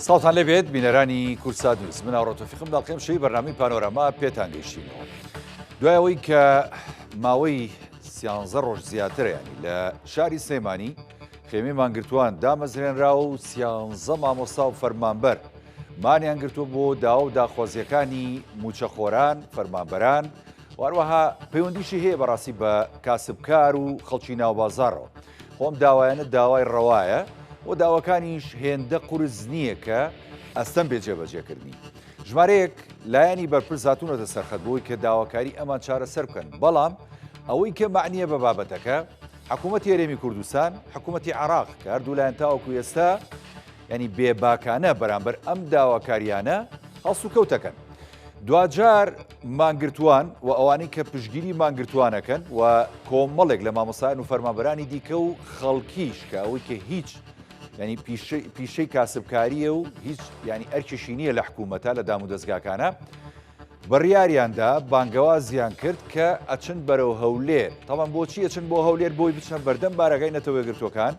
ساڵتان لەبێت بینەرانی کورسات نیوز من ئاڕۆتۆفیقم داڵقێم شەوی بەرنامەی پانۆرەما پێتان گەیشتینەوە دوای ئەوەی کە ماوەی 13 ڕۆژ زیاترەیانی لە شاری سلێمانی خێمەی مانگرتووان دامەزرێنراوە و 13 مامۆستا و فەرمانبەر مانیان گرتووە بۆ داوا و داخوازیەکانی موچەخۆران فەرمانبەران واروەها پەیوەندیشی هەیە بەڕاستی بە کاسبکار و خەڵکی ناوبازارەوە خۆم داوایانە داوای ڕەوایە و داواکانیش هێندە قورس نییە کە ئەستەم بێ جێبەجێکردنی ژمارەیەک لایەنی بەرپرس هاتوونەتە سەرخەت بۆی کە داواکاری ئەمان چارەسەر بکەن بەڵام ئەوەی کە معنیە بە بابەتەکە حکوومەتی هەرێمی کوردستان حکوومەتی عێراق کە هەردوو لایەن تاوەکو ئێستا ینی بێباکانە بەرامبەر ئەم داواکاریانە هەڵسوکەوتەکەن دوجار مانگرتووان و ئەوانەی کە پشگیری مانگرتوانەکەن و کۆمەڵێک لە مامۆستایان و فەرمانبەرانی دیکە و خەڵکیش کە ئەوەی کە هیچ ینی پیشەی کاسبکاریە و هیچ ینی ئەرکیشی نییە لە حکوومەتە لە دام و دەستگاکانە بڕیاریاندا بانگەوازیان کرد کە ئەچن بەرەو هەولێر تاوان بۆچی ئەچن بۆ هەولێر بۆی بچنە بەردەم بارەکەی نەتەوەگرتوەکان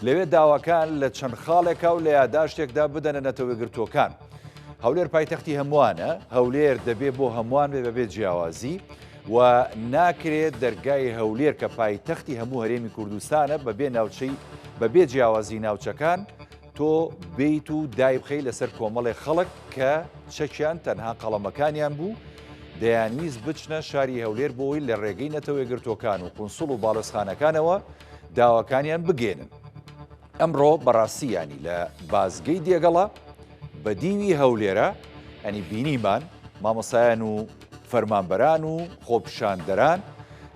لەوێ داواکان لە چەند خاڵێکا و لە یاداشتێکدا بدەنە نەتەوەگرتوەکان هەولێر پایتەختی هەمووانە هەولێر دەبێت بۆ هەمووان بێ بەبێت جیاوازی و ناکرێت دەرگای هەولێر کە پایتەختی هەموو هەرێمی کوردستانە بەبێ ناوچەی بەبێ جیاوازی ناوچەکان تۆ بیت و دایبخەی لەسەر کۆمەڵی خەڵک کە چەکیان تەنها قەڵەمەکانیان بوو دەیانویست بچنە شاری هەولێر بۆی لە ڕێگەی نەتەوەگرتوەکان و قونسوڵ و باڵۆزخانەکانەوە داواکانیان بگێنن ئەمڕۆ بەڕاستیانی لە بازگەی دێگەڵە بە دیوی هەولێرە ئەنی بینیمان مامۆسایان و فەرمانبەران و خۆپیشاندەران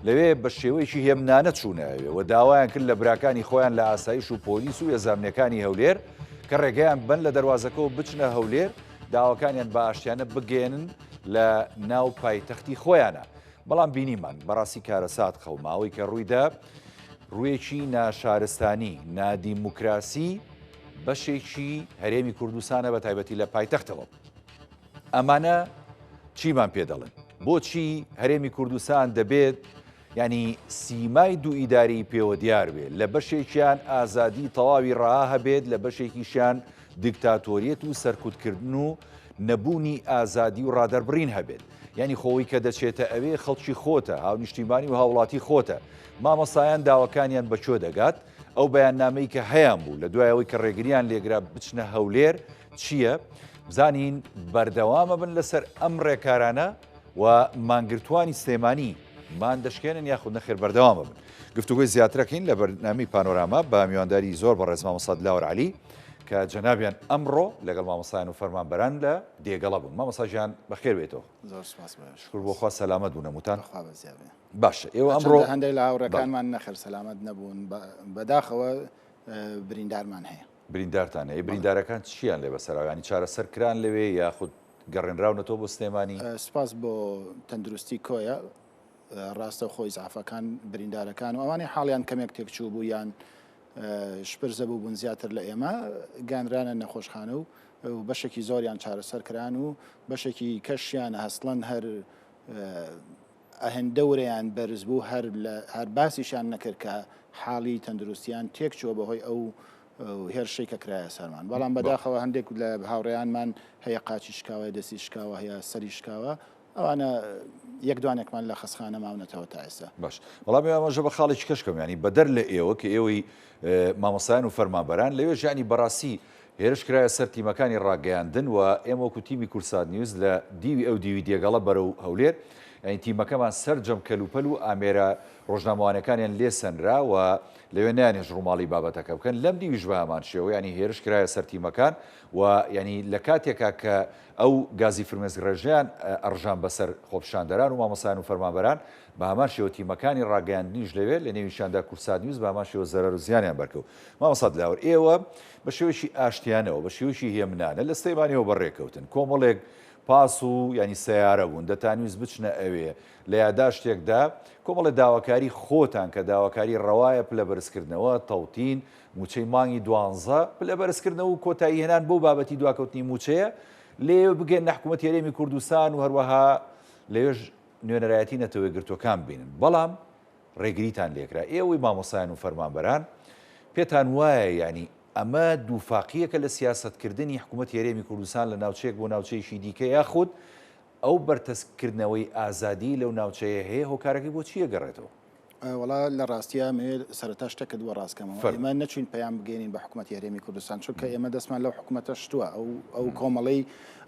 لەوێ بە شێوەیەکی هێمنانە چوونەوێ و داوایان کرد لە براکانی خۆیان لە ئاسایش و پۆلیس و ێزامنیەکانی هەولێر کە ڕێگەیان بن لە دەواازەکەەوە بچنە هەولێر داواکانیان بە ئاشتیانە بگێنن لە ناو پایتەختی خۆیانە بەڵام بینیمان بەڕاستی کارەسات خەوماوەی کە ڕوویدا ڕوویەکی ناشارستانی نادیموکراسی بەشێکی هەرێمی کوردستانە بە تایبەتی لە پایتەختەوە ئەمانە چیمان پێ دەڵێن بۆچی هەرێمی کوردستان دەبێت ینی سیمای دوو ئیداری پێوە دیار بێت لە بەشێکیان ئازادی تەواوی ڕەها هەبێت لە بەشێکیشیان دیکتاتۆریەت و سەرکوتکردن و نەبوونی ئازادی و ڕادەربڕین هەبێت ینی خۆی کە دەچێتە ئەوێ خەڵکی خۆتە هاونیشتیمانی و هاوڵاتی خۆتە مامۆسایان داواکانیان بەچۆ دەگات ئەو بەیاننامەی کە هەیەیان بوو لە دوایەوەی کە ڕێگریان لێگرا بچنە هەولێر چییە؟ بزانین بەردەوامە بن لەسەر ئەم ڕێکارانە و مانگرتوانی سلێمانی مان دەشکێنن یاخود نەخێر بەردەوامە بن گفتوگوی زیاترەکەین لە بەرنامەی پانۆراما بە میوانداری زۆر بە ڕێز مامۆستا دلاوەر عەلی کە جەنابیان ئەمڕۆ لەگەڵ مامۆستایان و فەرمانبەران لە دێگەڵە بوون مامۆستا ژیان بەخێر بێتەوە شکر بۆ خوا سەلامەت بوون هەمووتان باشە ئێوە ئەمڕۆ هەندێک لە هاوڕەکانمان نەخێر سەلامەت نەبوون بەداخەوە بریندارمان هەیە بریندارتان هەیە بریندارەکان چیان لێ بەسەراوانی چارەسەر کران لەوێ یاخود گەڕێنراونەتەوە بۆ سلێمانی سپاس بۆ تەندروستی کۆیە ڕاستە خۆی زعفەکان بریندارەکان و ئەوانەی حاڵیان کەمێک تێکچوو بوو یان شپرزە بوو بوون زیاتر لە ئێمە گانرانە نەخۆشخانە و بەشێکی زۆریان چارەسەر کران و بەشێکی کەشیان هەستڵەن هەر ئەهێندەورەیان بەرز بوو هەر باسیشان نەکرد کە حاڵی تەندروستیان تێکچووە بەهۆی ئەو هێرشەی کە کرایە سەرمان بەڵام بەداخەوە هەندێک لە هاوڕێیانمان هەیە قاچی شکاوە دەستی شکاوە هەیە سەری شکاوە ئەوانە یەک دوانێکمان لە خەسخانە ماونەتەوە تا ئێستا باش وەڵام ئێمەژە بە خاڵێکی کەشکەم ینی بەدەر لە ئێوە کە ئێوەی مامۆسایان و فەرمانبەران لەوێ ژانی بەڕاستی هێرش کرایە سەر تیمەکانی ڕاگەیاندن و ئێمە وەکو تیمی کورسات نیوز لە دیوی ئەو دیوی دێگەڵە بەرەو هەولێر ئەین تیمەکەمان سەرجەم کەلوپەل و ئامێرە ڕۆژنامەوانەکانیان لێ سەنرا و لەوێ نانێژ ڕووماڵی بابەتەکە بکەن لەم دیویش بە هەمان شێوە ینی هێرش کرایە سەر تیمەکان و ینی لە کاتێکا کە ئەو گازی فرمێسک ڕێژیان ئەڕژان بەسەر خۆپیشاندەران و مامۆسایان و فەرمانبەران بە هەمان شێوە تیمەکانی ڕاگەیاندنیش لەوێ لە نێویشاندا کورسات نیوز بە هەمان شێوە زەرەر و زیانیان بەرکەوت مامۆستا دلاوەر ئێوە بە شێوەیەکی ئاشتیانەوە بە شێوەیەکی هێمنانە لە سلێمانیەوە بەڕێکەوتن کۆمەڵێک پاس و ینی سیارە بوون دەتانویست بچنە ئەوێ لە یاداشتێکدا کۆمەڵە داواکاری خۆتان کە داواکاری ڕەوایە پلە بەرزکردنەوە تەوتین موچەی مانگی 12 پلە بەرزکردنەوە و کۆتایی هێنان بۆ بابەتی دواکەوتنی موچەیە لێ بگەن حکوومەتی هەرێمی کوردستان و هەروەها لەوێژ نوێنەرایەتی نەتەوەگرتوەکان بینن بەڵام ڕێگریتان لێکرا ئێوەی مامۆسایان و فەرمانبەران پێتان وایە ینی ئەمە دووفاقیەکە لە سیاستکردنی حکوومەت هێرێمی کوردستان لە ناوچەیەک بۆ ناوچەیەکی دیکە یاخود ئەو بەرتەسکردنەوەی ئازادی لەو ناوچەیە هەیە هۆکارەکەی بۆ چیە گەڕێتەوە؟ وڵا لە ڕاستیە مێ سەرەتا شتێکە دووە ڕاستکەمەوە ئێمە نەچوین پەیام بگەینین بە حکوومەت هێرێمی کوردستان چونکە ئێمە دەستمان لەو حکوومەتە شتووە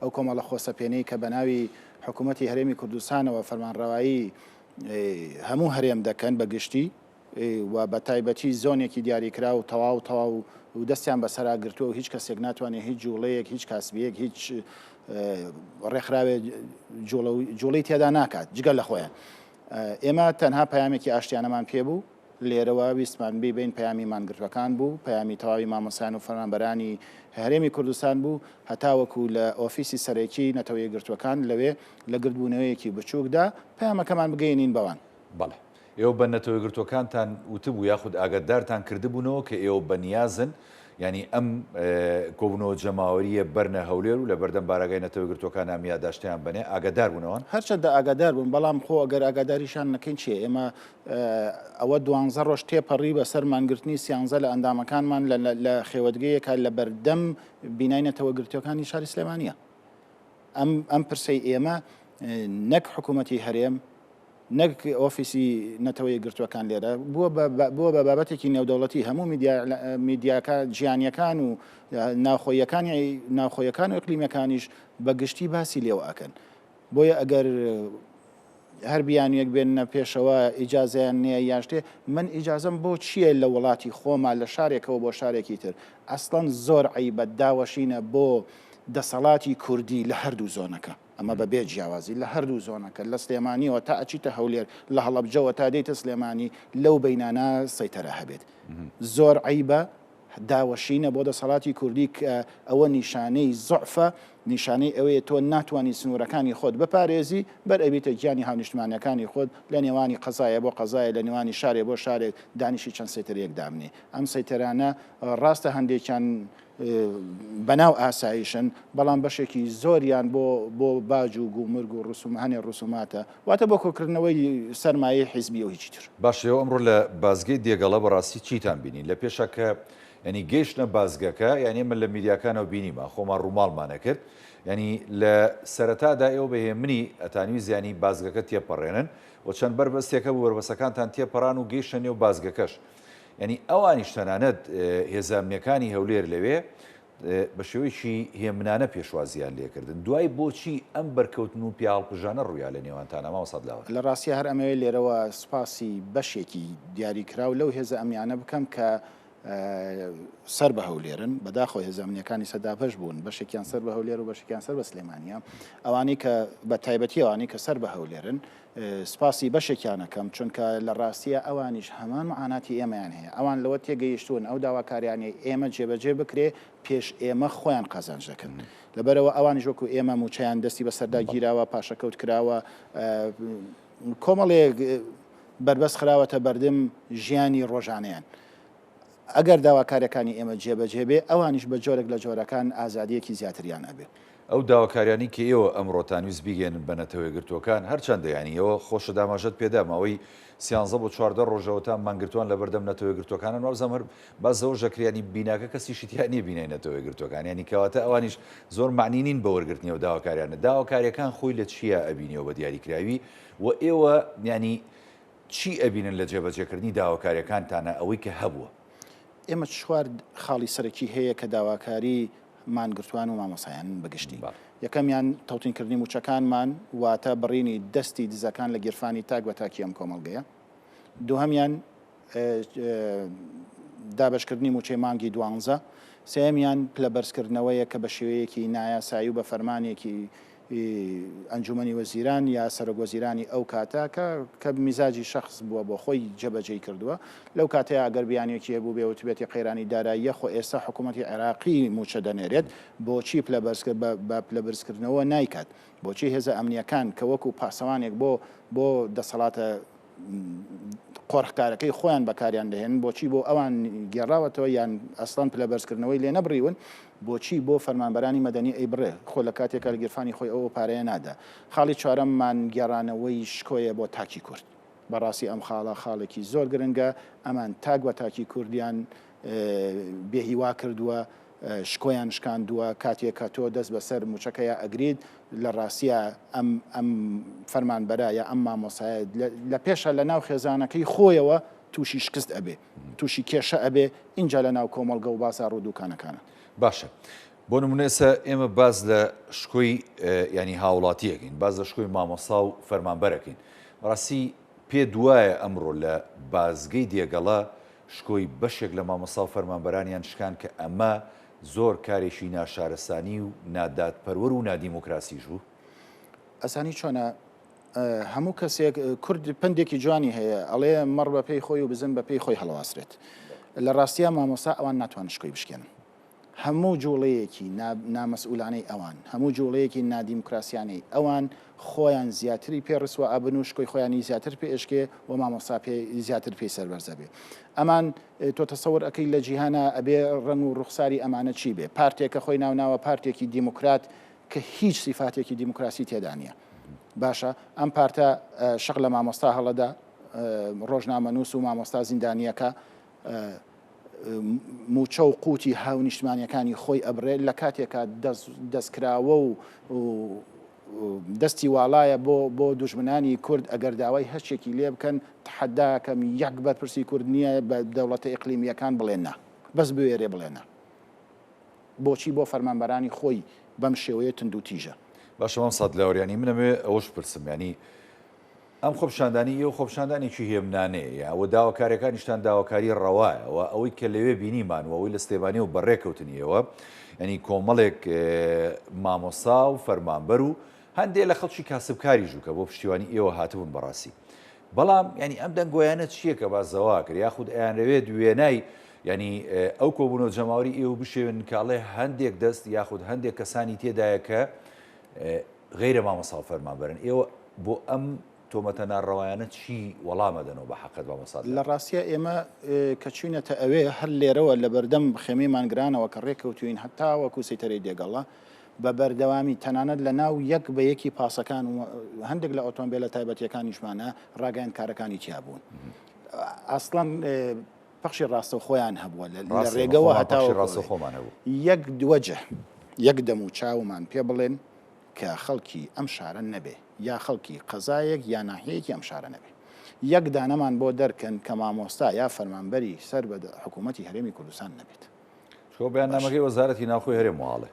ئەو کۆمەڵە خۆسەپێنەی کە بە ناوی حکوومەتی هەرێمی کوردستانەوە فەرمانڕەوایی هەموو هەرێم دەکەن بە گشتی و بە تایبەتی زۆنێکی دیاریکرا و تەواو و دەستیان بەسەرا گرتووە و هیچ کەسێک ناتوانێت هیچ جوڵەیەک هیچ کاسبیەک هیچ ڕێکخراوێ جوڵەی تێدا ناکات جگەل لە خۆیان. ئێمە تەنها پەیامێکی ئاشتیانەمان پێبوو لێرەوە ویستمان بین پەیامی مانگرتوەکان بوو پەیامی تەواوی مامۆسان و فەرمانبەرانی هەرێمی کوردستان بوو هەتاوەکو لە ئۆفیسی سەرەکی نەتەوە یەکگرتوەکان لەوێ لە گردبوونەوەیەکی بچووکدا پەیامەکەمان بگەینین بەوان. بەڵێ ئێوە بە نەتەوە یەکگرتوەکانتان وتبوو یاخود ئاگادارتان کردبوونەوە کە ئێوە بەنیازن ینی ئەم کۆبوونەوە جەماوەریە بەرنە هەولێر و لە بەردەم بارەگای نەتەوە یەکگرتوەکان ئەمیا داشتیان بنێ ئاگادار بوونەوەن هەرچەندە ئاگادار بوون بەڵام خۆ ئەگەر ئاگاداریشان نەکەین چیە ئێمە ئەوە 12 ڕۆژ تێپەڕی بەسەر مانگرتنی سیانزە لە ئەندامەکانمان لە خێوەتگەیەکە لە بەردەم بینای نەتەوە گرتوەکانی شاری سلێمانیە ئەم پرسەی ئێمە نەک حکوومەتی هەرێم نەک ئۆفیسی نەتەوە یەکگرتوەکان لێرە بووە بە بابەتێکی نێودەوڵەتی هەموو میدیاکە گیانیەکان و ناوخۆیەکان و ئیقلیمیەکانیش بە گشتی باسی لێوە ئەکەن بۆیە ئەگەر هەر بیانویەک بێنە پێشەوە ئیجازیان نییە یاشتێ من ئیجازم بۆ چییە لە وڵاتی خۆمان لە شارێکەوە بۆ شارێکی تر ئەسڵەن زۆر عیبە داوەشینە بۆ دەسەڵاتی کوردی لە هەردوو زۆنەکە ئەمە بە بێ جیاوازی لە هەردوو زۆنەکە لە سلێمانیەوە تا ئەچیتە هەولێر لە هەڵەبجەوە تا دێتە سلێمانی لەو بەینانە سەیتەرە هەبێت زۆر عیبە داوەشینە بۆ دەسەڵاتی کوردی کە ئەوە نیشانەی زۆعفە نیشانەی ئەوەیە تۆ ناتوانانی سنوورەکانی خۆت بپارێزی بەر ئەبیتە گیانی هاونیشتمانەکانی خۆت لە نێوانی قەزایە بۆ قەزایە لە نێوانی شارێ بۆ شارێک دانیشی چەند سەیتەرەیەک دامنێ ئەم سەیتەرانە ڕاستە هەندێکیان بەناو ئاسایشن بەڵام بەشێکی زۆریان بۆ باج و گومرگ و هەنێ ڕوسوماتە واتە بۆ کۆکردنەوەی سەرمایە حیزبی و هیچی تر باشەوە ئەمڕۆ لە بازگەی دێگەڵە بەڕاستی چیتان بینین لە پێشەکە ینی گەیشتە بازگەکە یعنی من لە میدیاکانەوە بینیمە خۆمان ڕووماڵمانە کرد ینی لە سەرەتادا ئێوە بەهێمنی ئەتانوی زیانی بازگەکە تێپەڕێنن و چەند بربەستێکە بوو بربەسەکانتان تێپەڕان و گەیشتە نێو بازگەکەش ینی ئەوانیش تەنانەت هێزانامنیەکانی هەولێر لەوێ بە شێوەیەکی هێمنانە پێشوازیان لێکردن دوای بۆچی ئەم بەرکەوتن و پیاڵپژانە ڕوویا لە نێوانتانەما و سەدلاوە لە ڕاستی هەر ئەمەوێ لێرەوە سوپاسی بەشێکی دیاریکراو لەو هێزە ئەمیانە بکەم کە سەر بە هەولێرن بەداخۆ هێزانامنیەکانی سەداپەش بوون بەشێکیان سەر بە هەولێر و بەشێکیان سەر بە سلێمانیە ئەوانەی کە بە تایبەتی ئەوانەی کە سەر بە هەولێرن سپاسی بەشێکیانەکەم چونکە لە ڕاستیە ئەوانیش هەمان معاناتی ئێمەیان هەیە ئەوان لەوە تێگەیشتون ئەو داواکاریانی ئێمە جێبەجێ بکرێ پێش ئێمە خۆیان قەزانج دەکەن لەبەرەوە ئەوانیش وەکو ئێمە موچیان دەستی بەسەردا گیراوە پاشەکەوت کراوە کۆمەڵێک بربەست خراوەتە بەردەم ژیانی ڕۆژانەیان ئەگەر داواکاریەکانی ئێمە جێبەجێ بێ ئەوانیش بە جۆرێک لە جۆرەکان ئازادیەکی زیاتریان ئەبێ ئەو داواکاریانی کە ئێوە ئەمڕۆتانویست بیگەێنن بە نەتەوە یەکگرتوەکان هەرچەندە ینیەوە خۆشە داماژەت پێدامەوەی 13 بۆ 14 ڕۆژەوەتان مانگرتوان لە بەردەم نەتەوە یەکگرتوەکانن وەزەم هەر بازەوە ژەکریانی بیناکە کەسی شتیانی بینای نەتەوە یەکگرتوەکان ینی کەواتە ئەوانیش زۆر معنینین بە وەرگرتنیەوە داواکاریانە داواکاریەکان خۆی لە چیە ئەبینیەوە بە دیاریکراوی و ئێوە ینی چی ئەبینن لە جێبەجێکردنی داواکاریەکانتانە ئەوەی کە هەبووە ئێمە چوار خاڵی سەرەکی هەیە کە داواکاری مانگرتوان و مامۆسایان بەگشتی یەکەمیان تەوتینکردنی موچەکانمان واتە بڕینی دەستی دزەکان لە گیرفانی تاک بە تاکی ئەم کۆمەڵگەیە دووهەمیان دابشکردنی موچەی مانگی 12 سێمیان پلە بەرزکردنەوەیە کە بە شێوەیەکی نایاسایی و بە فەرمانێکی ئەنجومەنی وەزیران یا سەرۆکوەزیرانی ئەو کاتە کە میزاجی شخص بووە بۆ خۆی جێبەجێ کردووە لەو کاتەیە ئەگەر بیانێکی هەبوو بێ وتبێتی قەیرانی داراییە خۆ ئێستا حکوومەتی عێراقی موچە دەنێرێت بۆچی بە پلە بەرزکردنەوە نایکات بۆچی هێزە ئەمنیەکان کە وەکو پاسەوانێک بۆ دەسەڵاتە قۆڕخکارەکەی خۆیان بەکاریان دەهێن بۆچی بۆ ئەوان گێڕاوەتەوە یان ئەسڵان پلە بەرزکردنەوەی لێ نەبڕیون بۆچی بۆ فەرمانبەرانی مەدەنی ئەی بڕێ خۆ لە کاتێکە لە گیرفانی خۆی ئەوە پارەیە نادا خاڵی چوارەممان گێڕانەوەی شکۆیە بۆ تاکی کورد بەڕاستی ئەم خاڵێکی زۆر گرنگە ئەمان تاک بە تاکی کوردیان بێهیوا کردووە شکۆیان شکاندووە کاتێک کە تۆ دەست بەسەر موچەکەیە ئەگرید لە ڕاستیە ئەم فەرمانبەرە یا ئەم مامۆسایە لە پێشە لە ناو خێزانەکەی خۆیەوە تووشی شکست ئەبێ تووشی کێشە ئەبێ اینجا لە ناو کۆمەڵگە و باسا ڕوودووکانەکانە. باشە بۆ نمونێسە ئێمە باز لە شکۆی ینی هاوڵاتیەکەین باز لە شکۆی مامۆسا و فەرمانبەرەکەین ڕاستی پێ دوایە ئەمڕۆ لە بازگەی دێگەڵە شکۆی بەشێک لە مامۆسا و فەرمانبەرانیان شکان کە ئەمە زۆر کارێکی ناشارەسانی و نادادپەروەر و نادیموکراسیش بوو. ئەسانی چۆنە هەموو کەسێک کورد پندێکی جوانی هەیە ئەڵێ مەڕ بە پێی خۆی و بزن بە پێی خۆی هەڵواسرێت لە ڕاستیە مامۆسا ئەوان ناتوان شکۆی بشکێنن هەموو جوڵەیەکی نامەسئولانەی ئەوان هەموو جوڵەیەکی نادیموکراسیانەی ئەوان خۆیان زیاتری پێڕسوە ئابن و شکۆی خۆیانی زیاتر پێشکێ و مامۆسا زیاتر پێی سەربەرزە بێ ئەمان تۆ تەسەور ئەەکەی لە جیهانە ئەبێ ڕنگ و ڕوخساری ئەمانە چی بێ پارتێکە خۆی ناوناوە پارتێکی دیموکرات کە هیچ سیفاتێکی دیموکراسی تێدا نیە باشە ئەم پارتە شەق لە مامۆستا هەڵەدا ڕۆژنامە نووس و مامۆستا زیندانیەکە موچە و قوتی هاو نیشتمانیەکانی خۆی ئەبرێت لە کاتێکە دەستکراوە و دەستی واڵایە بۆ دوژمنانی کورد ئەگەر داوای هەرچێکی لێ بکەن تحەداکەم یەک بەرپرسی کورد نییە بە دەوڵەتە ئیقلیمیەکان بڵێنە بەس بوێرێ بڵێنە بۆچی بۆ فەرمانبەرانی خۆی بەم شێوەیە تند و تیژە. باشە مام سەد لەوریانی منەوێ ئەوەش پرسم ینی ئەم خۆپشاندانی ئێوە خۆپشاندانێکی هێمنانەیە ئەوە داواکاریەکانیشتان داواکاری ڕەوایەوە ئەوەی کە لەوێ بینیمانوە ئەوەی لە ستێبانی و بەڕێکەوتنیەوە ینی کۆمەڵێک مامۆسا و فەرمانبەر و هەندێک لە خەڵکی کاسبکاری ژووکە بۆ پشتیوانی ئێوە هاتبوون بەڕاستی بەڵام ینی ئەم دەنگۆیانە چییە کە بازەوا کرد یاخود ئەیانەوێت وێنای ینی ئەو کۆبوونەوە جەماوەری ئێوە بشێون کاڵێ هەندێک دەست یاخود هەندێک کەسانی تێدایە کە غیرە مامۆسا و فەرمانبەرن ئێوە بۆ ئەم تۆمەتە ناڕەوایانە چی وەڵامەدەنەوە بە حەقت بامۆسا لە ڕاستیە ئێمە کە چوینەتە ئەوێ هەر لێرەوە لە بەردەم خێمەیمان گرانەوە کە ڕێککەوتوین هەتا وەکو سەیتەرەی دێگەڵە بە بەردەوامی تەنانەت لە ناو یەک بە یەکی پاسەکان و هەندێک لە ئۆتۆمبیلە تایبەتیەکانیشمانە ڕاگەیان کارەکانی تیا بوون ئەسڵەن پەخشی ڕاستە خۆیان هەبووە لە ڕێگەوە هەتا یەک دووەجە یەک دەم و چاومان پێ بڵێن کە خەڵکی ئەم شارە نەبێ یا خەڵکی قەزایەک یا ناحەیەکی ئەم شارە نەبێ یەک دانەمان بۆ دەرکەن کە مامۆستا یا فەرمانبەری سەر بە حکوومەتی هەرێمی کوردستان نەبێت بەیاننامەکەی وەزارەتی ناوخۆی هەرێم وڵێ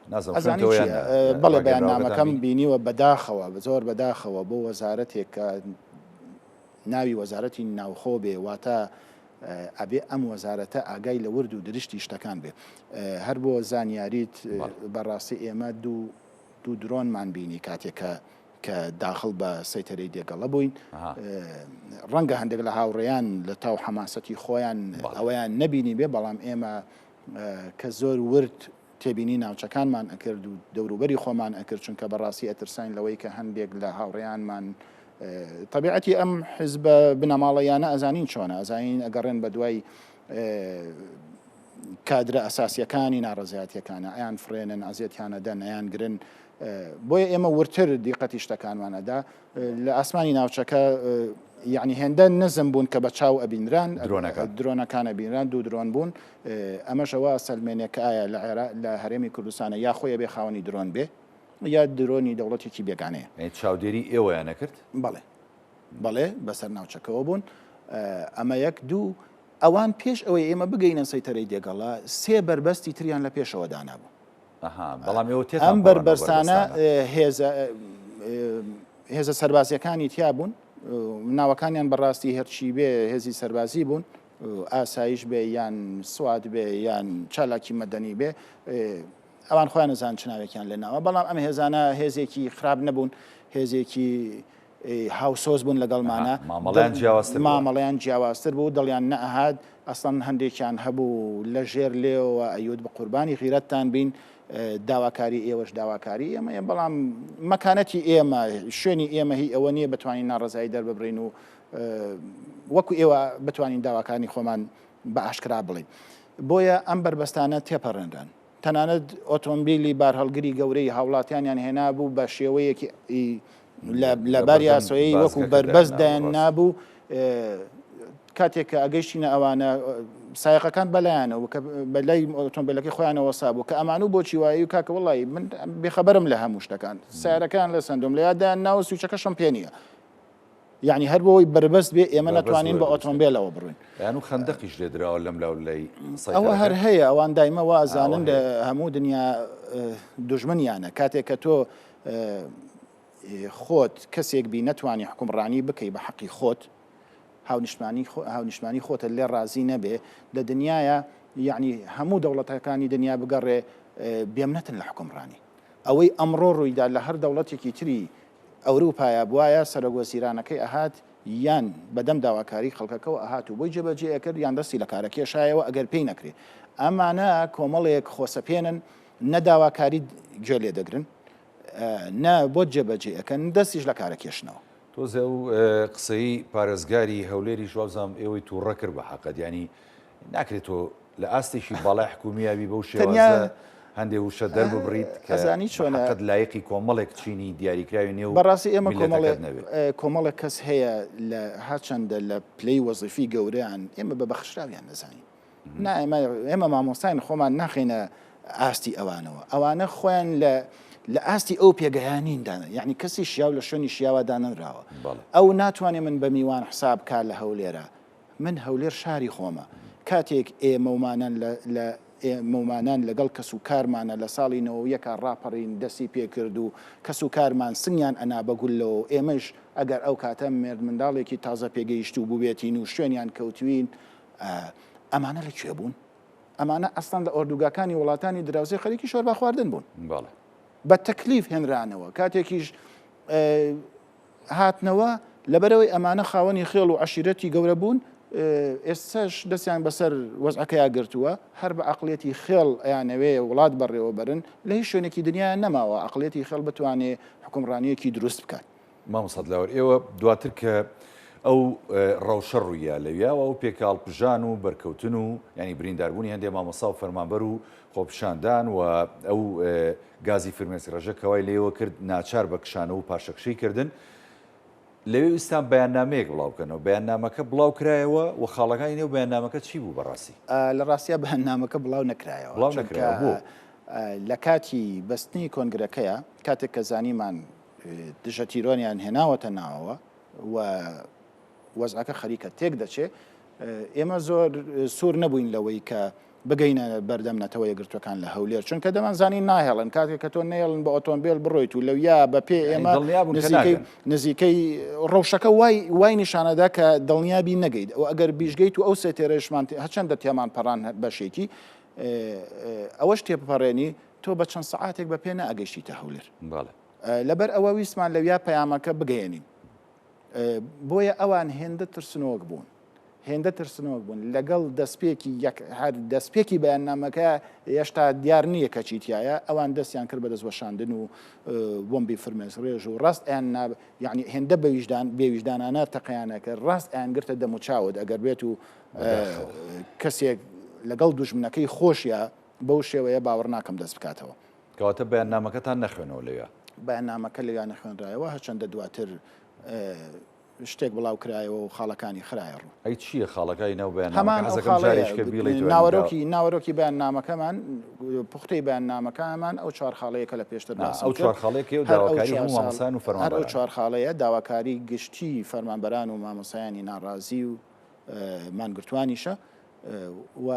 بەڵێ بەیاننامەکەم بینیوە بەداخەوە زۆر بەداخەوە بۆ وەزارەتێک کە ناوی وەزارەتی ناوخۆ بێ واتە ئەبێ ئەم وەزارەتە ئاگای لە ورد و درشتی شتەکان بێ هەر بۆ زانیاریت بەڕاستی ئێمە دوو درۆنمان بینی کاتێکە کە داخل بە سەیتەرەی دێگەڵە بووین ڕەنگە هەندێک لە هاوڕێیان لە تاو حەماسەتی خۆیان ئەوەیان نەبینی بێ بەڵام ئێمە کە زۆر ورد تێبینی ناوچەکانمان ئەکرد و دەوروبەری خۆمان ئەکرد چونکە بەڕاستی ئەترساین لەوەی کە هەندێک لە هاوڕێیانمان طبیعەتی ئەم حزبە بنەماڵەیانە ئەزانین چۆنە ئەزانین ئەگەڕێن بە دوای کادرە ئەساسیەکانی ناڕزایەتیەکانە ئەیان فرێنن ئازیەتیانە دەن ئەیان گرن بۆیە ئێمە ورتر دیقەتی شتەکانمانەدا لە ئاسمانی ناوچەکە یعنی هێندە نزم بوون کە بە چاو ئەبینران درۆنەکانە بینران دوو درۆن بوون ئەمەشەوە سەلمێنێک ئایا لە هەرێمی کوردستانە یا خۆیە بێ خاوەنی درۆن بێ یا درۆنی دەوڵەتێکی بێگانەیە چاودێری ئێوەیان نەکرد بەڵێ بەسەر ناوچەکەەوە بوون ئەمە یەک دوو ئەوان پێش ئەوەی ئێمە بگەینە سەیتەرەی دێگەڵە سێ بربەستی تریان لە پێشەوە دانابوو ئەم بربەرسانە هێزە سەربازیەکانی تیا بوون ناوەکانیان بەڕاستی هەرچی بێ هێزی سەربازی بوون ئاسایش بێ یان سوات بێ یان چالاکی مەدەنی بێ ئەوان خۆیان نەزان چ ناوێکیان لێناوە بەڵام ئەم هێزانە هێزێکی خراپ نەبوون هێزێکی هاوسۆز بوون لەگەڵمانە مامەڵیان جیاوازتر بوو دڵیان نەئەهات ئەسڵەن هەندێکیان هەبوو لە ژێر لێەوە ئەیود بە قوربانی غیرەتتان بین داواکاری ئێوەش داواکاری ئێمە بەڵام مەکانەتی ئێمە شوێنی ئێمە هی ئەوە نییە بتوانین ناڕزایی دەرببڕین و وەکو ئێوە بتوانین داواکانی خۆمان بە ئاشکرا بڵین بۆیە ئەم بربەستانە تێپەڕێنران تەنانەت ئۆتۆمبیلی بارهەڵگری گەورەی هاوڵاتیانیان هێنا بوو بە شێوەیەکی لە باری ئاسۆیی وەکو بەربەست دایان نابوو کاتێک کە ئەگەیشتینە ئەوانە سایقەکان بەلایەنەوە کە بەلای ئۆتۆمبیلەکەی خۆیانەوە سابوو کە ئەمان و بۆچی وایی و کاکە وڵی من بێخەبەرم لە هەموو شتەکان سیارەکان لە سندۆم لە یادیان ناوە سوچەکەشم پێ نییە یعنی هەر بۆی بربەست بێ ئێمە ناتوانین بە ئۆتۆمبیلەوە بڕوین یان و خەندەقیش لێدراوە لەم لاو لای ئەوە هەر هەیە ئەوان دایمە وازانن لە هەموو دنیا دوژمنیانە کاتێک کە تۆ خۆت کەسێک بی نەتوانی حکومڕانی بکەی بە حەقی خۆت هاونیشتمانی خۆتە لێ ڕازی نەبێ لە دنیاە یعنی هەموو دەوڵەتەکانی دنیا بگەڕێ بێمنەتن لە حکومڕانی ئەوەی ئەمڕۆ ڕوویدا لە هەر دەوڵەتێکی تری ئەوروپایە بواە سەرۆگۆسیرانەکەی ئەهات یان بەدەم داواکاری خەڵکەکەەوە ئەهات و بۆی جێبەجێ کرد یان دەستی لە کارەکێشایەوە ئەگەر پێی نەکرێ ئەمانە کۆمەڵێک خۆسەپێنن نەداواکاری گوێ لێ دەگرن نە بۆ جێبەجێ ئەەکەن دەستیش لە کارەکێشنەوە تۆزە و قسەی پارێزگاری هەولێری شوازام ئێوەی تووڕە کرد بە حەقەت ینی ناکرێت تۆ لە ئاستێکی باڵای حکومیابی بەو شێوازە هەندێک وشە دەرببڕیت کەزانی چۆنە قەت لایەقی کۆمەڵێک چینی دیاریکراوی نێو بەڕاستی ئێمە کۆمەڵێک کەس هەیە لە هاچەندە لە پلەی وەزیفی گەورەیان ئێمە بە بەخشراویان نەزانین ئێمە مامۆستاین خۆمان ناخینە ئاستی ئەوانەوە ئەوانە خۆیان لە ئاستی ئەو پێگەیانیندانە یعنی کەسی شیاو لە شوێنی شیاوە دانراوە ئەو ناتوانێت من بە میوان حساب کار لە هەولێرە من هەولێر شاری خۆمە کاتێک ئێمەمانان لەگەڵ کەس و کارمانە لە ساڵی 91 ڕاپەڕین دەستی پێکرد و کەس و کارمان سنگیان ئەنا بەگولەوە ئێمەش ئەگەر ئەو کاتە مرد منداڵێکی تازە پێگەیشت و بووبێتین و شوێنیان کەوتوین ئەمانە لەکوێ بوون ئەمانە ئەستان لە ئۆردوگاکانی وڵاتانی دراوسێ خەریکی شۆربا خواردن بوون بە تەکلیف هێنرانەوە کاتێکیش هاتنەوە لەبەرەوەی ئەمانە خاوەنی خێڵ و عەشیرەتی گەورە بوون ئێستاش دەستیان بەسەر وەزعەکەیا گرتووە هەر بە عەقڵێتی خێڵ ئەیانەوێ وڵات بەڕێوە بەرن لە هیچ شوێنێکی دنیا نەماوە عەقڵێتی خێڵ بتوانێت حکومڕانیەکی دروست بکات مامۆستا لاوەر ئێوە دواتر کە ئەو ڕەوشە ڕوویە لەویاوە ئەو پێکاڵپژان و بەرکەوتن و ینی برینداربوونی هەندێک مامۆستا و فەرمانبەر و خۆپشاندان و ئەو گازی فرمێسی ڕێژەکەوای لێوە کرد ناچار بە کشانە و پاشەکشەی کردن لەوێ ئێستان بەیاننامەیەک بڵاو بکەنەوە بەیاننامەکە بڵاو کرایەوە و خاڵەکانی نێو بەیاننامەکە چی بوو بەڕاستی لە ڕاستیە بەیاننامەکە بڵاو نەکرایەوە بڵاو نەکرایەوە بوو لە کاتی بەستنی کۆنگرەکەیە کاتێک کە زانیمان دژە تیرۆنیان هێناوەتە ناوەوە و وەزعەکە خەریکە تێک دەچێت ئێمە زۆر سوور نەبووین لەوەی کە بگەینە بەردەم نەتەوە یەگرتوەکان لە هەولێر چونکە دەمانزانی ناهێڵن کاتێک کە تۆ نێڵن بە ئۆتۆمبیل بڕۆیت و لەویا بە پێ ئێمە نزیکەی ڕەوشەکە وای نیشانەدا کە دڵنیابی نەگەیت ئەو ئەگەر بیژگەیت و ئەو سێتێرەشمان هەچەندە تێمان پەڕان بەشێکی ئەوەش تێپەڕێنی تۆ بە چەند سەعاتێک بە پێ نەئەگەیشتیتە هەولێر لەبەر ئەوە ویسمان لەویا پەیامەکە بگەێنین بۆیە ئەوان هێندە ترسنەوەک بوون لەگەڵ دەستپێکی بەیاننامەکە هێشتا دیار نییە کە چیتایە ئەوان دەستیان کرد بە دەستوەشاندن و بۆمبی فرمێس ڕێژ و ڕاست یعنی هێندە بێویژدانانە تەقییانەکە ڕاست ئەیانگرتە دەم و چاوت ئەگەر بێت و کەسێک لەگەڵ دوژمنەکەی خۆشیە بەو شێوەیە باوەڕ ناکەم دەست بکاتەوە کەواتە بەیاننامەکەتان نەخوێنەوە لەوێ بەیاننامەکە لەویان نەخوێنرایەوە هەچەندە دواتر شتێک بڵاو کرایەوە و خاڵەکانی خراە ڕوو ئەی چییە خاڵەکانی ناو بەیان ناوەرۆکی بەیاننامەکەمان پوختەی بەیاننامەکانمان ئەو چوار خاڵەیەکە لە پێشتر ئەو چوار خاڵەیەکی و داواکاری هەموو مامۆسایان و فەرمانبەران ئەو چوار خاڵەیە داواکاری گشتی فەرمانبەران و مامۆسایانی ناڕازی و مانگرتوانیشە و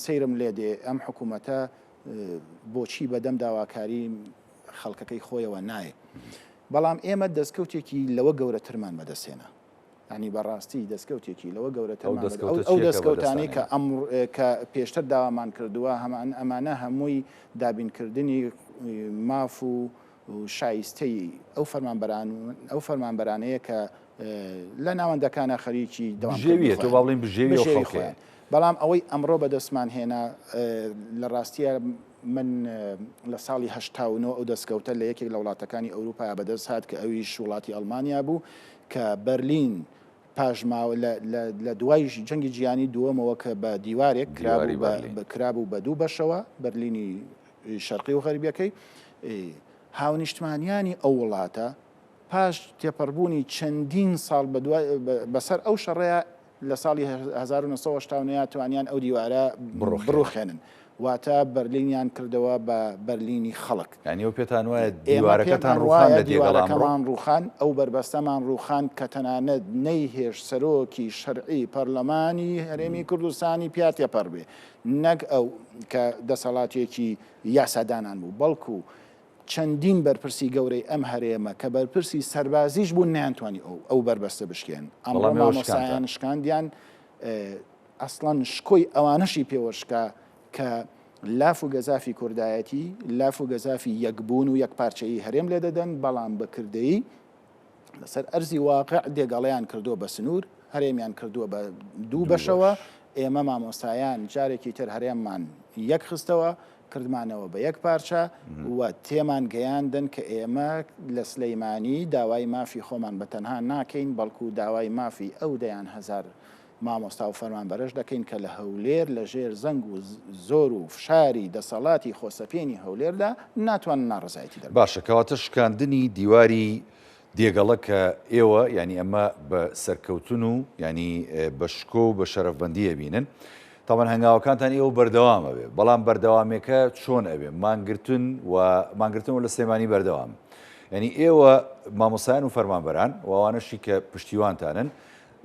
سەیرم لێ دێ ئەم حکوومەتە بۆچی بەدەم داواکاری خەڵکەکەی خۆیەوە نایە بەڵام ئێمە دەستکەوتێکی لەوە گەورەترمان بەدەستێنە ینی بەڕاستی دەستکەوتێکی لەوە گەورەترمان ئەو دەستکەوتانی کە پێشتر داوامان کردووە ئەمانە هەمووی دابینکردنی ماف و شایستەی ئەو فەرمانبەرانەیە کە لە ناوەندەکانە خەریکی دەوام بەڵام ئەوەی ئەمڕۆ بەدەستمان هێنا لە ڕاستیە من لە ساڵی هەشتاونەوە ئەو دەستکەوتە لە یەکێک لە وڵاتەکانی ئەوروپا بەدەست هات کە ئەویش وڵاتی ئەڵمانیا بوو کە بەرلین پاژماوە لە دوای جەنگی جیهانی دووەمەوە کە بە دیوارێک کرابوو بە دوو بەشەوە بەرلینی شەرقی و غەربیەکەی هاونیشتمانیانی ئەو وڵاتە پاش تێپەڕبوونی چەندین ساڵ بەسەر ئەو شەڕەیە لە ساڵی 1970 توانیان ئەو دیوارە بڕوخێنن واتە بەرلینیان کردەوە بە بەرلینی خەڵک. ینی ئەو پێتان وایە دیوارەکەتان ڕوخان لە دیوارەکەمان ڕوخان ئەو بربەستەمان ڕوخان کە تەنانەت نەیهێش سەرۆکی شەرعی پەرلەمانی هەرێمی کوردستانی پیا تێپەڕ بێ نەک ئەو کە دەسەڵاتێکی یاسادانان بوو بەڵکو چەندین بەرپرسی گەورەی ئەم هەرێمە کە بەرپرسی سەربازیش بوون نیانتوانی ئەو بربەستە بشکێن. ئەمڕۆ مامۆستایان شکاندیان ئەسڵەن شکۆی ئەوانەشی پێوەشکا کە لاف و گەزافی کوردایەتی لاف و گەزافی یەکبوون و یەکپارچەیی هەرێم لێ دەدەن بەڵام بەکردەیی لەسەر ئەرزی واقع دێگەڵەیان کردووە بە سنوور هەرێمیان کردووە بە دوو بەشەوە ئێمە مامۆستایان جارێکی تر هەرێممان یەک خستەوە کردمانەوە بە یەک پارچە و تێمان گەیاندن کە ئێمە لە سلەیمانی داوای مافی خۆمان بە تەنها ناکەین بەڵکو داوای مافی ئەو دەیان هەزار مامۆستا و فەرمانبەرش دەکەین کە لە هەولێر لە ژێر زەنگ و زۆر و فشاری دەسەڵاتی خۆسەپێنی هەولێردا ناتوانن ناڕزایەتی دەبێت. باشە کەواتە شکاندنی دیواری دێگەڵە کە ئێوە ینی ئەمە بە سەرکەوتن و ینی بە شکۆ و بە شەرەفبەندی ئەبینن تاوان هەنگاوەکانتان ئێوە بەردەوامە بێ بەڵام بەردەوامێکە چۆن ئەبێ مانگرتن و لە سلەیمانی بەردەوام ینی ئێوە مامۆسایان و فەرمانبەران و ئەوانەشی کە پشتیوانتانن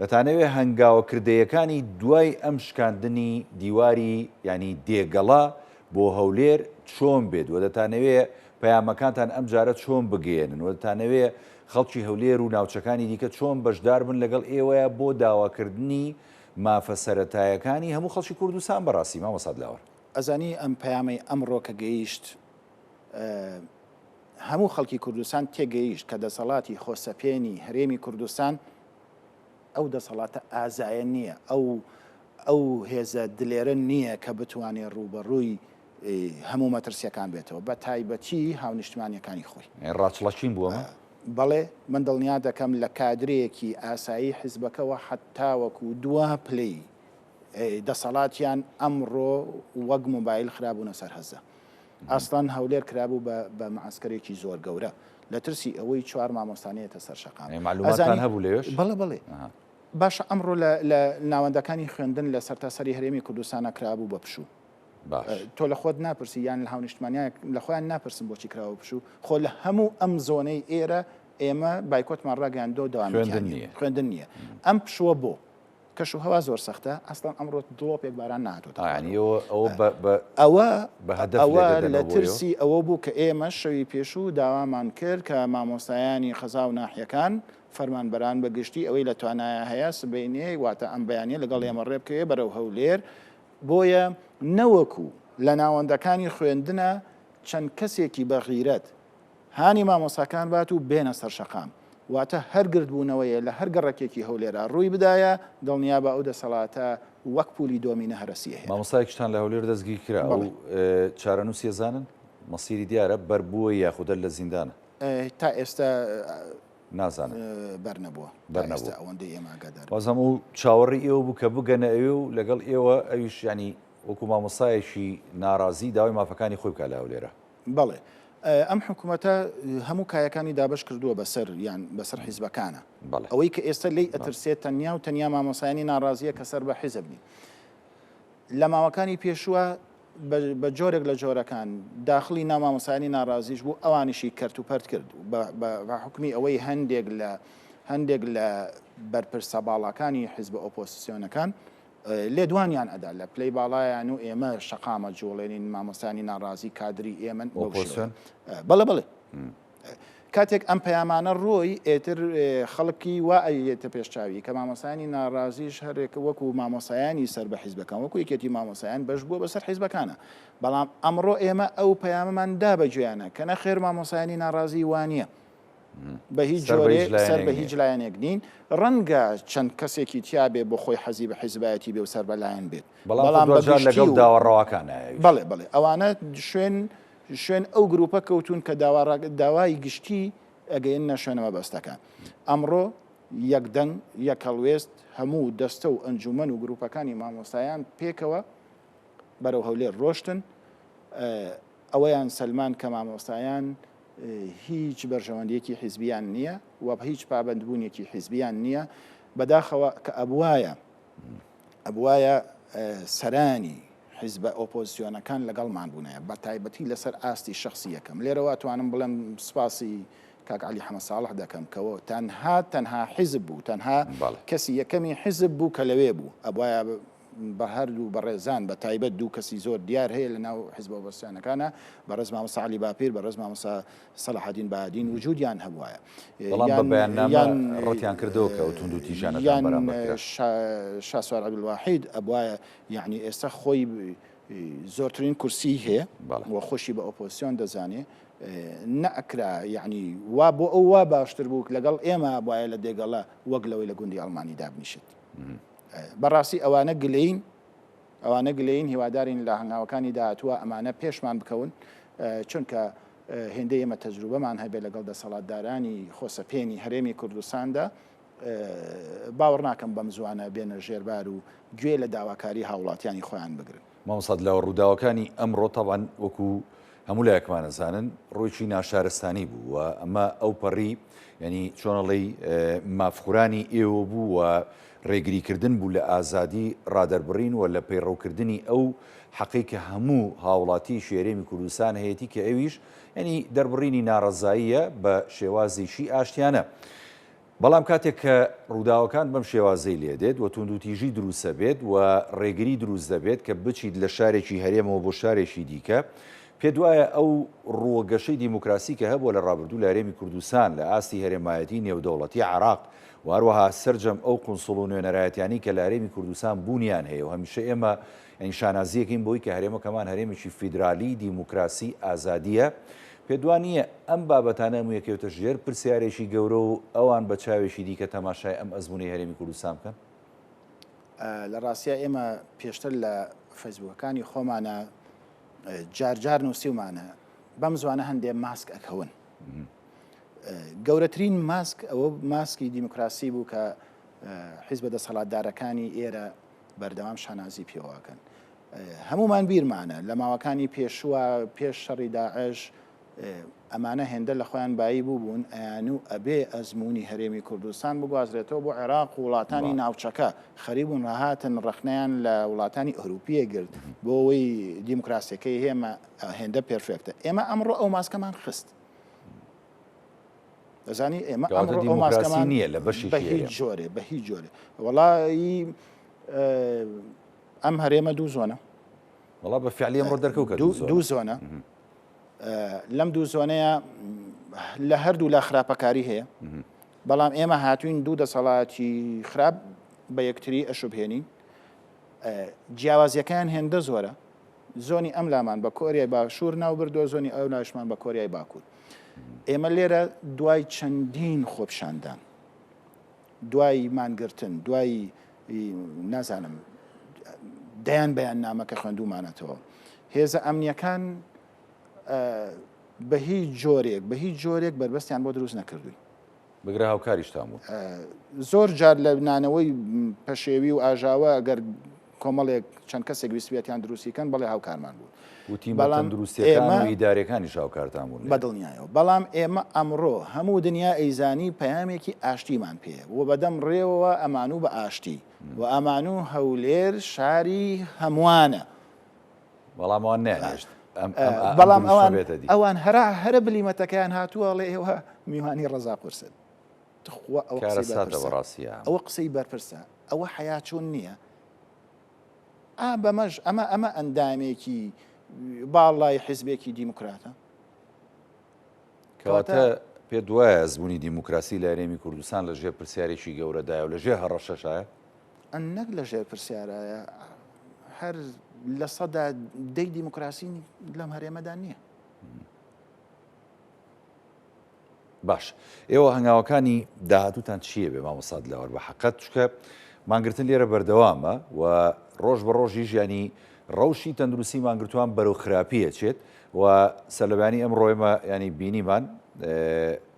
دەتانەوێت هەنگاوەکردەیەکانی دوای ئەم شکاندنی دیواری ینی دێگەڵا بۆ هەولێر چۆن بێت و دەتانەوێت پەیامەکانتان ئەم جارە چۆن بگەێنن و دەتانەوێت خەڵکی هەولێر و ناوچەکانی دیکە چۆن بەشدار بن لەگەڵ ئێوەیە بۆ داواکردنی مافە سەرەتایەکانی هەموو خەڵکی کوردستان بەڕاستی مامۆستا دلاوەر. ئەزانی ئەم پەیامەی ئەمڕۆ کە گەیشت هەموو خەڵکی کوردستان تێگەیشت کە دەسەڵاتی خۆسەپێنی هەرێمی کوردستان ئەو دەسەڵاتە ئازایە نییە ئەو هێزە دلێرە نییە کە بتوانێت ڕوبەڕووی هەموو مەترسیەکان بێتەوە بە تایبەتی هاونیشتمانیەکانی خۆی. ڕاچڵەچین بووە بەڵێ من دڵنیا دەکەم لە کادرەیەکی ئاسایی حیزبەکەەوە حتاوەکو دوا پلەی دەسەڵاتیان ئەمڕۆ وەک موبایل خراببوونە سەر هەزە. ئەسڵان هەولێر کرابوو بە معسکرێکی زۆر گەورە لە ترسی ئەوەی چوار مامۆستانەیەتە سەر شەقام. معلوماتان هەبوو لێش؟ بەڵێ باشە ئەمڕۆ لە ناوەندەکانی خوێندن لە سەرتاسەری هەرێمی کوردستانە کرابوو بە پشوو. تۆ لە خۆت ناپرسی یان لە هاونیشتمانیان لە خۆیان ناپرسم بۆچی کراوە پشوو خۆ لە هەموو ئەم زۆنەی ئێرە ئێمە بایکۆتمان ڕاگەاندۆ خوێندن نییە. ئەم پشووە بۆ کەش و هەوا زۆر سەختە ئەسڵان ئەمڕۆ دڵۆپێک باران نهاتۆت ئەوە لە ترسی ئەوە بوو کە ئێمە شەوی پێشوو داوامان کرد کە مامۆستایانی خەزا و ناحیەکان فەرمانبەران بەگشتی ئەوەی لە توانایە هەیە سبەینێ واتە ئەم بەیانیە لەگەڵ ئێمە ڕێبکەوێ بەرەو هەولێر بۆیە نەوەکو لە ناوەندەکانی خوێندنە چەند کەسێکی بەغیرەت هانی مامۆساکان بات و بێنە سەر شەقام واتە هەرگردبوونەوەیە لە هەر گەڕەکێکی هەولێرە ڕووی بدایە دڵنیا بە ئەو دەسەڵاتە وەک پولی دۆمینە هەرەسیە هەیە. مامۆستایەکیشتان لە هەولێر دەستگیر کرا و چارەنووسی ێزانن مەسیری دیارە بەربووە یاخودە لە زیندانە تا ئێستا نازانم بەرنەبووە ئەوەندەی ئێماگادار بازەم و چاوەڕی ئێوە بوو کە بگەنە ئەوێ و لەگەڵ ئێوە ئەویش ینی وەکو مامۆسایەکی ناڕازی داوای مافەکانی خۆی بکە لە هەولێرە. بەڵێ ئەم حکوومەتە هەموو کایەکانی دابش کردووە بەسەر یان بەسەر حیزبەکانە ئەوەی کە ئێستا لی ئەترسێت تەنیا و تەنیا مامۆسایانی ناڕازیە کە سەر بە حیزبنی لە ماوەکانی پێشووە بە جۆرێک لە جۆرەکان داخلی نامامۆسایانی ناڕازیش بوو ئەوانیشی کەرت و پەرت کرد بە حکمی ئەوەی هەندێک لە بەرپرسە باڵەکانی حیزبە ئۆپۆزیسیۆنەکان لێدوانیان ئەدا لە پلەی باڵایان و ئێمە شەقامە جوڵێنین مامۆستانی ناڕازی کادری ئێمە بەڵێ کاتێک ئەم پەیامانە ڕۆی ئێتر خەڵکی وا ئەیێتە پێشچاوی کە مامۆسایانی ناڕازیش هەرێک وەکو مامۆسایانی سەر بە حیزبەکان وەکو یەکێتی مامۆسایان بەش بووە بەسەر حیزبەکانە بەڵام ئەمڕۆ ئێمە ئەو پەیامەمان دا بەگوێیانە کە نەخێر مامۆسایانی ناڕازی وانە بە هیچ جۆرێ سەر بە هیچ لایەنێک نین ڕەنگە چەند کەسێکی تیابێ بۆ خۆی حەزی بە حیزبایەتی بێ و سەر بەلایەن بێت بەڵام لەگەڵ داوەڕەوەکانە بەڵێ ئەوانە شوێن ئەو گروپە کەوتون کە داوای گشتی ئەگەیەنە شوێنەوە بەستەکان ئەمڕۆ یەکدەنگ یەکەڵوێست هەموو دەستە و ئەنجومەن و گروپەکانی مامۆستایان پێکەوە بەرەو هەولێر ڕۆشتن ئەوەیان سەلمان کە مامۆستایان هیچ بەرژەوەندیەکی حیزبیان نییە و بە هیچ پابندبوونیەکی حیزبیان نییە بەداخەوە کە ئەبوایە سەرانی حیزبە ئۆپۆزیسیۆنەکان لەگەڵمان بوونەیە بە تایبەتی لەسەر ئاستی شخصی یەکەم لێرەوە توانم بڵێم سپاسی کاک علی حەمەد ساڵح دەکەم کەەوە تەنها حیزب بوو تەنها کەسی یەکەمی حیزب بوو کە لەوێ بوو ئەبوایە بە هەردوو بەڕێزان بە تایبەت دوو کەسی زۆر دیار هەیە لە ناو حیزبە ئۆپۆزیسیۆنەکانە بەڕێز مامۆستا عەلی باپیر بەڕێز مامۆستا سەلاحەدین بەهادین وجودیان هەبوایە بەڵام بە بەیاننامە ڕەتیان کردەوە کە ئەوتوند و تیژانەکان بەرامبەر شاسوار عەبدولواحید ئەبوایە یعنی ئێستا خۆی زۆرترین کورسی هەیە و خۆشی بە ئۆپۆزیسیۆن دەزانێ نەئەکرا یعنی وا بۆ ئەو وا باشتر بوو لەگەڵ ئێمە وایە لە دێگەڵە وەک لەوەی لە گوندی ئەڵمانی دابنیشت بەڕاستی ئەوانە گلەین هیوادارین لە هەنگاوەکانی داهاتووە ئەمانە پێشمان بکەون چونکە هێندەی ئێمە تەجروبەمان هەبێ لەگەڵ دەسەڵاتدارانی خۆسەپێنی هەرێمی کوردستاندا باوەڕ ناکەم بەم زوانە بێنە ژێربار و گوێ لە داواکاری هاوڵاتیانی خۆیان بگرن مامۆستا لە ڕووداوەکانی ئەمڕۆ تەبعاً وەکو هەموو لایەکمانەزانن ڕۆیکی ناشارستانی بوو و ئەمە ئەو پەڕی ینی چۆنەڵی مافخورانی ئێوە بوو و ڕێگریکردن بوو لە ئازادی ڕادەربڕین و لە پەیڕەوکردنی ئەو حەقی کە هەموو هاوڵاتی شێرێمی کوردستان هەیەی کە ئەویش ینی دەربڕینی ناڕەزاییە بە شێوازیشی ئاشتیانە. بەڵام کاتێک کە ڕووداوەکان بەم شێوازەی لێدێت و توندوتیژی دروستە بێت و ڕێگری دروست دەبێت کە بچیت لە شارێکی هەرێمەوە بۆ شارێکی دیکە پێ دوایە ئەو ڕووەگەشەی دیموکراسی کە هەبووە لە ڕابردوو لە هەرێمی کوردستان لە ئاستی هەرێمایەتی نێودەوڵەتی عێراق و هەروەها سەرجەم ئەو قونسڵ و نوێنەرایەتیانی کە لە هەرێمی کوردستان بوونیان هەیە و هەمیشە ئێمە ینی شانازیەکەین بۆی کە هەرێمەکەمان هەرێمێکی فیدرالی دیموکراسی ئازادیە پێدوانیە ئەم بابەتانە هەموویەکەوتە ژێر پرسیارێکی گەورە و ئەوان بە چاوێکی دیکە تەماشای ئەم ئەزموونەی هەرێمی کوردستان بکەن. لە ڕاستیە ئێمە پێشتر لە فەیسبووکەکانی خۆمانە جارجار نووسیمانە بەم زوانە هەندێک ماسک ئەکەون گەورەترین ماسک ئەوە ماسکی دیموکراسی بوو کە حیزبە دەسەڵاتدارەکانی ئێرە بەردەوام شانازی پێوەکەن هەمومان بیرمانە لە ماوەکانی پێشوە پێش شەڕی داعش ئەمانە هێندە لە خۆیان بایی بوو بوون ئەیان و ئەبێ ئەزمموی هەرێمی کوردستان بگوازرێتەوە بۆ عێراق و وڵاتانی ناوچەکە خەریبوون ڕاهاتن ڕخنیان لە وڵاتانی ئەوروپیە گرت بۆ ئەوەی دیموکراسیەکەی هێمە هێندە پێرفێکتە ئێمە ئەمڕۆ ئەو ماسکەمان خست دەزانی ئێمە ئەمڕۆ ئەو ماسکەمان نییە لە بەشی بە هیچ جۆرێ بە هیچ جۆرێ وەڵایی ئەم هەرێمە دوو زۆنە وڵا بە فعلی ئەمڕۆ دەرکەوت دوو زۆنە لەم دوو زۆنەیە لە هەردوو لا خراپەکاری هەیە بەڵام ئێمە هاتوین دوو دەسەڵاتی خراپ بە یەکتری ئەشوبهێنین جیاوازیەکان هێندە زۆرە زۆنی ئەم لامان بە کۆریای باشوور ناو بردووە زۆنی ئەو ناوشمان بە کۆریای باکوور ئێمە لێرە دوای چەندین خۆپشاندان دوای مانگرتن دوای نازانم دەیان بەیان نامەکە خوێندومانەتەوە هێزە ئەمنیەکان بە هیچ جۆرێک بربەستیان بۆ دروست نەکردووی بگرە هاوکاریشتان بوو زۆر جار لە نانەوەی پەشێوی و ئاژاوە ئەگەر کۆمەڵێک چەند کەسێک ویستویەتیان دروستیکەن بەڵێ هاوکارمان بوو بەڵام دروستیەکان و ئیدارەکانی هاوکارتان بوون بەدڵنیایەوە بەڵام ئێمە ئەمڕۆ هەموو دنیا ئەیزانی پەیامێکی ئاشتیمان پێ و بەدەم ڕێوەوە ئەمانوو بە ئاشتی و ئەمانوو هەولێر شاری هەمووانە بەڵامەوان نێنێشت بەڵام ئەوان هەرە بلیمەتەکەیان هاتووە لێ ئێوە میوانی ڕەزا قورسن ئەوە قسەی بەرپرسە ئەوە حیاچوون نییە بەمەش ئەمە ئەندامێکی باڵای حیزبێکی دیموکراتە کەواتە پێ دوایە ئەزمموی دیموکراسی لە هەرێمی کوردستان لە ژێر پرسیارێکی گەورەدایە و لە ژێر هەڕەشەشایە نەک لە ژێر پرسیارایە هەر لە سەدا دەی دیموکراسی لەم هەرێمەدا نییە باش ئێوە هەنگاوەکانی داهاتوتان چییە بێ مامۆستا لەوەر بە حەقەت چکە مانگرتن لێرە بەردەوامە و ڕۆژ بە ڕۆژی ژیانی ڕەوشی تەندروستی مانگرتوان بەرەو خراپیە چێت و سەرلەبانی ئەم ڕۆیمە ینی بینیمان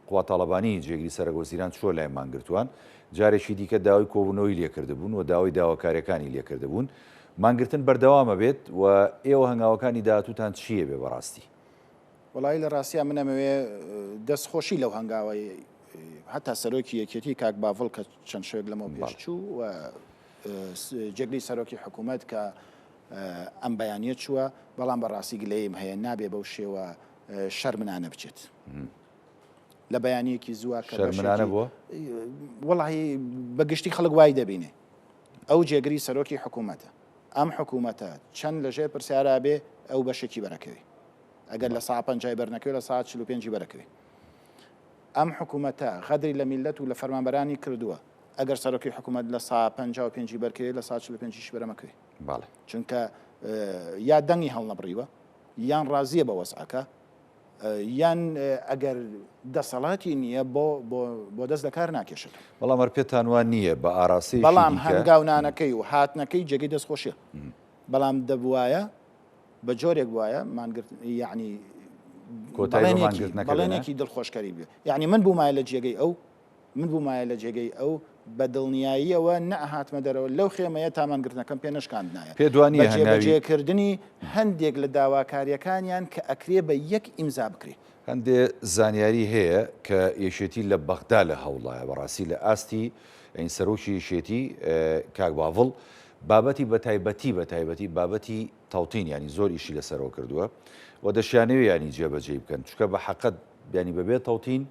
قووا تاڵەبانی جێگیری سەرۆکوەزیران چۆ لای مانگرتوان جارێکی دیکە داوای کۆبوونەوەی لێکردبوون و داوای داواکاریەکانی لێکردبوون مانگرتن بەردەوامە بێت و ئێوە هەنگاوەکانی داهاتوتان چییە بێ بەڕاستی وڵی لە ڕاستیا منەمەوێ دەستخۆشی لەو هەنگاوی هەتا سەرۆکی یەکێتی کاک باڤڵ کە چەند شوێک لەمە پێشچوو و جێگری سەرۆکی حکوومەت کە ئەم بەیانیە چووە بەڵام بەڕاستی گلەیم هەیە نابێ بەو شێوە شەرمنانە بچێت لە بەیانەیەکی زووە کە شەرمنانە بووە وەڵی بەگشتی خەڵک وای دەبینێ ئەو جێگری سەرۆکی حکوومەتە ئەم حکوومەتە چەند لەژێر پرسیارا بێ ئەو بەشێکی بەرەکەوی ئەگەر لە ساعت 5 بەرنەکەوێت لە ساعت 45 بەرەکەوێت ئەم حکوومەتە غەدری لە میلەت و لە فەرمانبەرانی کردووە ئەگەر سەرۆکی حکوومەت لە ساعت 55 بەرکەوێت لە ساعت 45 بەرەمەکەوێت چونکە یا دەنگی هەڵنەبڕیوە یان ڕازیە بە وەسعەکە یان ئەگەر دەسەڵاتی نییە بۆ دەست لە کار ناکێشێت بەڵام هەر پێتان وان نییە بە ئاراسی بەڵام هەنگاونانەکەی و هاتنەکەی جێگەی دەستخۆشیە بەڵام دەبوایە بە جۆرێک وایە مانگرت یعنی بەڵێنێکی دڵخۆشکاری بێ یعنی من بوومایە لە جێگەی ئەو من بوومایە لە جێگەی ئەو بە دڵنیاییەوە نەهاتمە دەرەوە لەو خێمەیە تامانگرتنەکەم پێ نشکاندنایە پێ دوانی جێبەجێکردنی هەندێک لە داواکاریەکانیان کە ئەکرێ بە یەک ئیمزا بکرێت هەندێ زانیاری هەیە کە یەشێتی لە بەغدا لە هەوڵایە بەڕاستی لە ئاستی ئەین سەرۆکی یەشێتی کاک باڤڵ بابەتی بەتایبەتی بابەتی تەوتین ینی زۆر ئیشی لەسەرەوە کردووە و دەشیانەوە ینی جێبەجێ بکەن چکە بە حەقەت ینی بەبێت تەوتین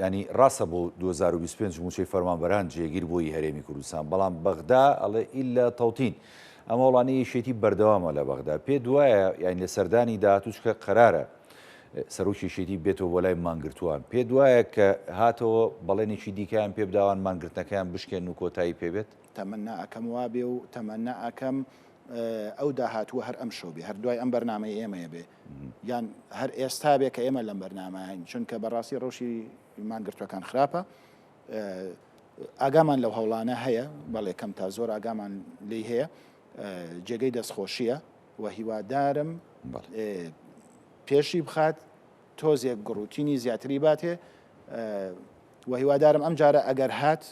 ینی ڕاستە بۆ 2025 موچەی فەرمانبەران جێگیر بۆی هەرێمی کوردستان بەڵام بەغدا ئەڵێ ئیلا تەوتین ئەمە وڵانی یەشێتی بەردەوامە لە بەغدا پێ دوایە یان لە سەردانی داهاتووچکە قەرارە سەرۆکی یەشێتی بێتەوە بۆ لای مانگرتووان پێ دوایە کە هاتەوە بەڵێنێکی دیکەیان پێ بداوان مانگرتنەکەیان بشکێن و کۆتایی پێبێت تەمەنا ئەەکەم وابێ و تەمەنا ئەەکەم ئەو داهاتووە هەر ئەم شەو بێ هەر دوای ئەم بەرنامەی ئێمەیە بێ یان هەر ئێستا بێ کە ئێمە لەم بەرنامەین چونکە بەڕاستی ڕۆژی مانگرتوەکان خراپە ئاگامان لەو هەوڵانە هەیە بەڵێ کەم تا زۆر ئاگامان لی هەیە جێگەی دەستخۆشیە و هیوادارم پێشی بخات تۆزێک گڕوتینی زیاتری باتێ و هیوادارم ئەم جارە ئەگەر هات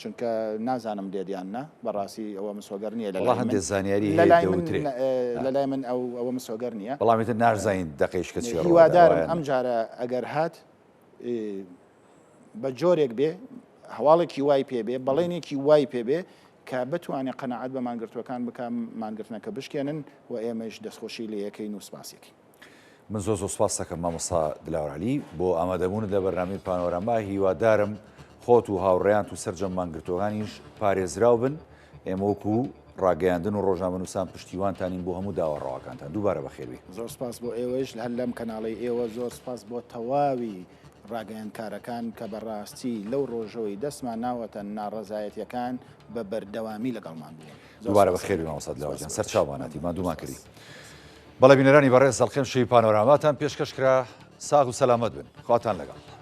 چونکە نازانم دێدیاننا بەڕاستی ئەوە مسۆگەر نییە هەندێک زانیاری لە لای من ئەوە مسۆگەر نییە بەڵامیتر نارزین دقیش کە هیوادارم ئەم جارە ئەگەر هات بە جۆرێک بێ هەواڵێکی وای پێبێ بەڵێنێکی وای پێبێ کە بتوانێت قەنەعەت بە مانگرتوەکان بکەم مانگرتنەکە بشکێنن و ئێمەش دەستخۆشی لە یەکەین و سپاسێکی من زۆر سوپاس دەکەم مامۆستا دلاوەعەلی بۆ ئامادەبوونت لە بەرنامەی پانۆرەما هیوادارم خۆت و هاوڕێیان و سەرجەم مانگرتوەکانیش پارێزراو بن ئێمە وەکو ڕاگەیاندن و ڕۆژنامەنووسان پشتیوانتانین بۆ هەموو داوەڕەوەکانتان دووبارە بەخێربی زۆر سپاس بۆ ئێوەش هەر لەم کەناڵی ئێوە زۆر سپاس بۆ تەواوی ڕاگەیاندکارەکان کە بەڕاستی لەو ڕۆژەوەی دەستمان ناوەتە ناڕەزایەتیەکان بە بەردەوامی لەگەڵمان بوون دووبارە بەخێربی مامۆستا دلاوەجان سەرچاوانەتی مادوومان کردی بەڵێ بینەرانی بەڕێز دەڵخێم شەوی پانۆراماتان پێشکەشکرا ساغ و سەلامەت بن خواتان لەگەڵ